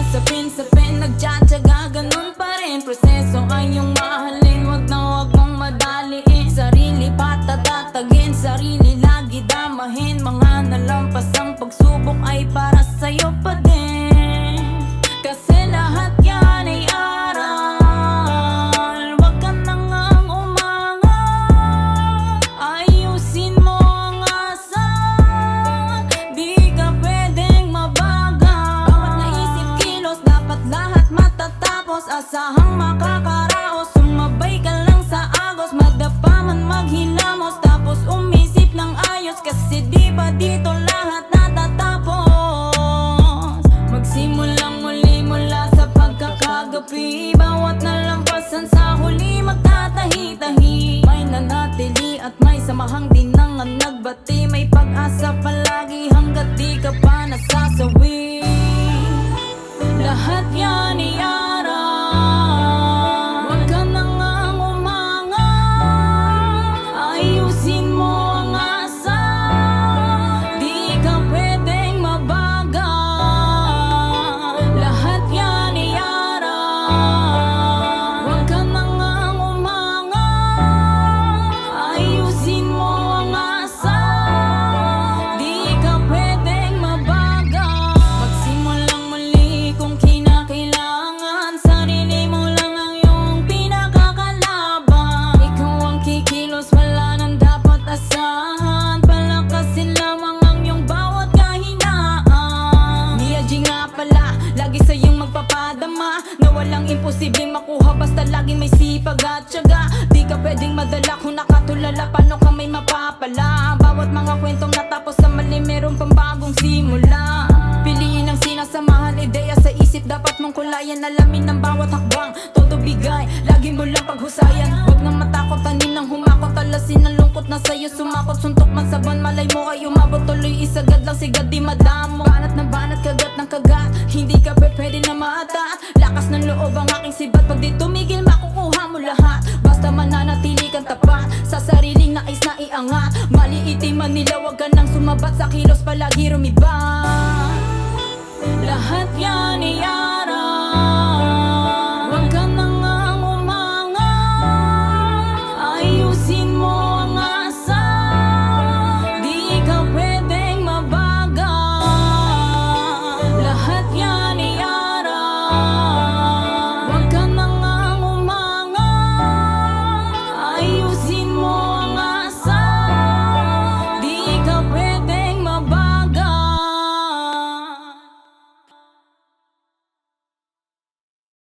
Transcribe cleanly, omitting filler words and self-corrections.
sapin, nagtsatsaga, ganun pa rin. Proseso ay iyong mahalin, wag na wag mong madaliin. Sarili patatatagin, sarili lagi damahin. Mga nalampasang pagsubok ay para sa'yo pa din. Kasi lahat yan ay aral, wag ka na ngang umangal. Ayusin mo ang asal, di ka pwedeng mabagal. Bawat naisip kilos, dapat lahat matatapos. Asahang makakaraos, sumabay ka lang sa agos. Madapa man maghilamos, tapos umisip ng ayos. Kasi di ba dito lahat natatapos? Magsimulang muli mula sa pagkakagabi. Bawat nalampasan sa huli magtatahi-tahi. May nanatili at may samahang dinangan nagbati. May pag-asa palagi hanggat di ka pa nasasawi. Lahat yan ay aral, wag ka na ngang umangal. Ayusin mo ang asal, di ka pwedeng mabagal. Lahat yan ay aral, wag ka na ngang umangal. Ayusin mo ang asal, di ka pwedeng mabagal. Magsimulang muli kung kinakailangan, sarili mo lang ang iyong pinakakalaban. Ikaw ang kikilos, wala nang dapat asahan. Palakasin lamang ang iyong bawat kahinaan. Miyagi nga pala, lagi sa iyong magpapadama na walang imposibleng makuha basta laging may sipag at tiyaga. Di ka pwedeng madala kung nakatulala, paano ka may mapapala? Bawat mga kwentong natapos sa mali, meron pang bagong simula. Piliin ang sinasamahan, ideya sa isip, dapat mong kulayan. Alamin ang bawat hakbang, todo bigay, lagi mo lang paghusayan. Huwag nang matakot, tanin ng humakot, talasin ang lungkot na sa'yo sumakot. Suntok man sa buwan, malay mo ay umabot. Tuloy isagad lang, sigad di madamo. Banat ng banat, kagat ng kagat, hindi ka pwede na maatat. Lakas ng loob ang aking sibat, pag di tumigil makukuha mo lahat. Basta mananatili kang tapat sa sariling nais na iangat. Maliitin man nila, wag ka nang sumabat, sa kilos palagi rumiba. Lahat yan ay